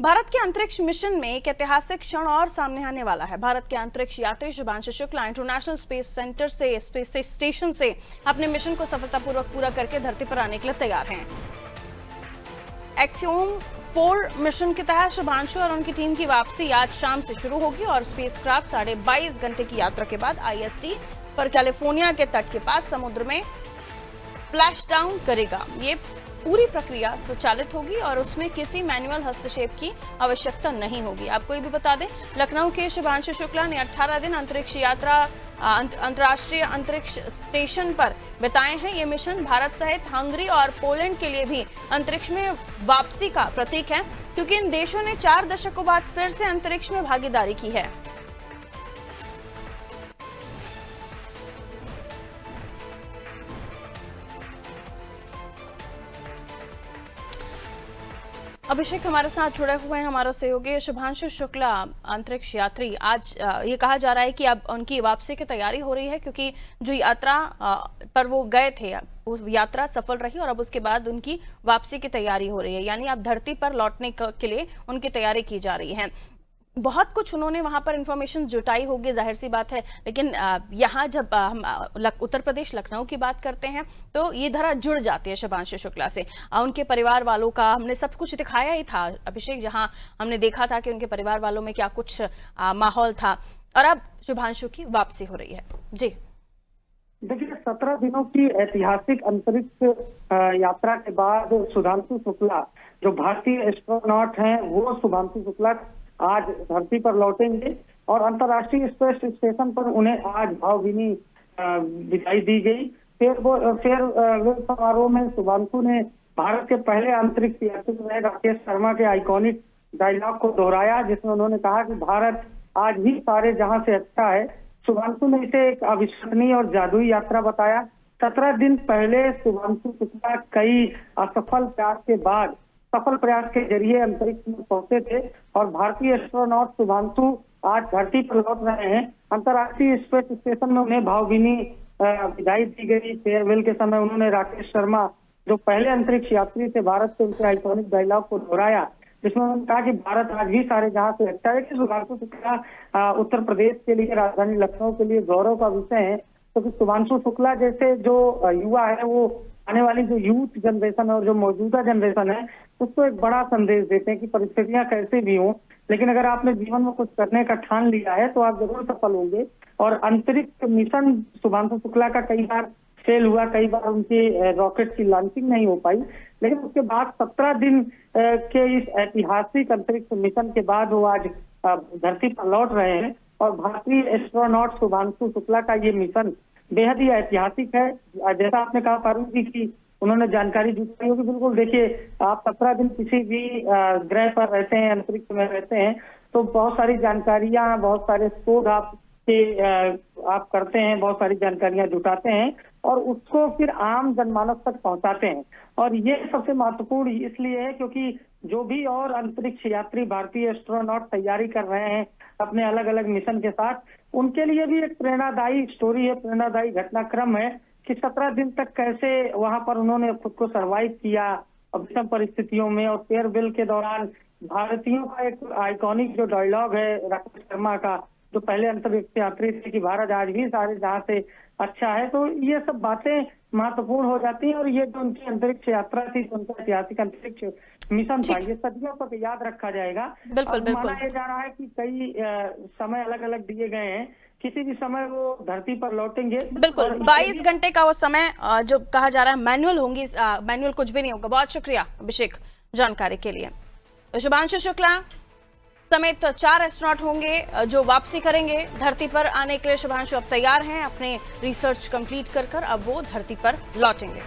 भारत के अंतरिक्ष मिशन में एक ऐतिहासिक क्षण और सामने आने वाला है। भारत के अंतरिक्ष यात्री Shubhanshu Shukla international space centre से स्पेस स्टेशन से अपने मिशन को सफलतापूर्वक पूरा करके धरती पर आने के लिए तैयार हैं। एक्सियोम 4 मिशन के तहत शुभांशु और उनकी टीम की वापसी आज शाम से शुरू होगी और स्पेसक्राफ्ट 22.5 घंटे की यात्रा के बाद IST पर कैलिफोर्निया के तट के पास समुद्र में स्प्लैश डाउन करेगा। ये पूरी प्रक्रिया स्वचालित होगी और उसमें किसी मैनुअल हस्तक्षेप की आवश्यकता नहीं होगी। आपको ये भी बता दें, लखनऊ के शुभांशु शुक्ला ने 18 दिन अंतरिक्ष यात्रा अंतर्राष्ट्रीय अंतरिक्ष स्टेशन पर बिताए हैं। ये मिशन भारत सहित हंगरी और पोलैंड के लिए भी अंतरिक्ष में वापसी का प्रतीक है, क्योंकि इन देशों ने 4 दशकों बाद फिर से अंतरिक्ष में भागीदारी की है। अभिषेक हमारे साथ जुड़े हुए हैं, हमारा सहयोगी शुभांशु शुक्ला अंतरिक्ष यात्री। आज ये कहा जा रहा है कि अब उनकी वापसी की तैयारी हो रही है, क्योंकि जो यात्रा पर वो गए थे वो यात्रा सफल रही और अब उसके बाद उनकी वापसी की तैयारी हो रही है, यानी अब धरती पर लौटने के लिए उनकी तैयारी की जा रही है। बहुत कुछ उन्होंने वहां पर इंफॉर्मेशन जुटाई होगी, जाहिर सी बात है, लेकिन यहाँ जब हम उत्तर प्रदेश लखनऊ की बात करते हैं तो ये धरा जुड़ जाती है शुभांशु शुक्ला से। उनके परिवार वालों का हमने सब कुछ दिखाया ही था अभिषेक, जहाँ हमने देखा था कि उनके परिवार वालों में क्या कुछ माहौल था, और अब शुभांशु की वापसी हो रही है। जी देखिए, 17 दिनों की ऐतिहासिक अंतरिक्ष यात्रा के बाद शुभांशु शुक्ला, जो भारतीय एस्ट्रोनॉट हैं, वो शुभांशु शुक्ला आज धरती पर लौटेंगे और अंतर्राष्ट्रीय स्पेस स्टेशन पर उन्हें आज भावभीनी विदाई दी गई। फेयरवेल समारोह में शुभांशु ने भारत के पहले अंतरिक्ष यात्री रहे राकेश शर्मा के आइकॉनिक डायलॉग को दोहराया, जिसमें उन्होंने कहा कि भारत आज भी सारे जहां से अच्छा है। शुभांशु ने इसे एक अविश्वसनीय और जादुई यात्रा बताया। 17 दिन पहले शुभांशु शुक्ला कई असफल प्रयास के बाद सफल प्रयास के जरिए अंतरिक्ष में पहुंचे थे और भारतीय एस्ट्रोनॉट शुभांशु आज धरती पर लौट रहे हैं। अंतर्राष्ट्रीय स्पेस स्टेशन में उन्हें भावभीनी विदाई दी गई। फेयरवेल के समय उन्होंने राकेश शर्मा, जो पहले अंतरिक्ष यात्री थे भारत के, उनके आइकॉनिक डायलॉग को दोहराया, जिसमें उन्होंने कहा कि भारत आज भी सारे जहां से अच्छा है। कि शुभांशु शुक्ला उत्तर प्रदेश के लिए, राजधानी लखनऊ के लिए गौरव का विषय है, क्योंकि शुभांशु शुक्ला जैसे जो युवा है वो आने वाली जो यूथ जनरेशन है और जो मौजूदा जनरेशन है उसको एक बड़ा संदेश देते हैं कि परिस्थितियां कैसे भी हों, लेकिन अगर आपने जीवन में कुछ करने का ठान लिया है तो आप जरूर सफल होंगे। और अंतरिक्ष मिशन शुभांशु शुक्ला का कई बार फेल हुआ, कई बार उनके रॉकेट की लॉन्चिंग नहीं हो पाई, लेकिन उसके बाद 17 दिन के इस ऐतिहासिक अंतरिक्ष मिशन के बाद वो आज धरती पर लौट रहे हैं और भारतीय एस्ट्रोनॉट शुभांशु शुक्ला का ये मिशन बेहद ही ऐतिहासिक है। जैसा आपने कहा पारुल जी की उन्होंने जानकारी जुटाई होगी, बिल्कुल देखिए, आप 17 दिन किसी भी ग्रह पर रहते हैं, अंतरिक्ष में रहते हैं, तो बहुत सारी जानकारियां, बहुत सारे शोध आप करते हैं, बहुत सारी जानकारियां जुटाते हैं और उसको फिर आम जनमानस तक पहुंचाते हैं। और ये सबसे महत्वपूर्ण इसलिए है क्योंकि जो भी और अंतरिक्ष यात्री भारतीय एस्ट्रोनॉट तैयारी कर रहे हैं अपने अलग अलग मिशन के साथ, उनके लिए भी एक प्रेरणादायी स्टोरी है, प्रेरणादायी घटनाक्रम है कि 17 दिन तक कैसे वहां पर उन्होंने खुद को सरवाइव किया विषम परिस्थितियों में। और फेयरवेल के दौरान भारतीयों का एक आइकॉनिक जो डायलॉग है राकेश शर्मा का, जो पहले अंतरिक्ष यात्री थे, कि भारत आज भी सारे जहां से अच्छा है, तो ये सब बातें महत्वपूर्ण हो जाती हैं। और ये जो उनकी अंतरिक्ष यात्रा थी, उनका ऐतिहासिक अंतरिक्ष मिशन था, ये सदियों तक याद रखा जाएगा। बिल्कुल बिल्कुल। माना जा रहा है कि कई समय अलग अलग दिए गए हैं, किसी भी समय वो धरती पर लौटेंगे। बिल्कुल, 22 घंटे का वो समय जो कहा जा रहा है मैनुअल होंगी, मैनुअल कुछ भी नहीं होगा। बहुत शुक्रिया अभिषेक जानकारी के लिए। शुभांशु शुक्ला समेत 4 एस्ट्रोनॉट होंगे जो वापसी करेंगे धरती पर आने के लिए। शुभांशु अब तैयार हैं, अपने रिसर्च कंप्लीट कर अब वो धरती पर लौटेंगे।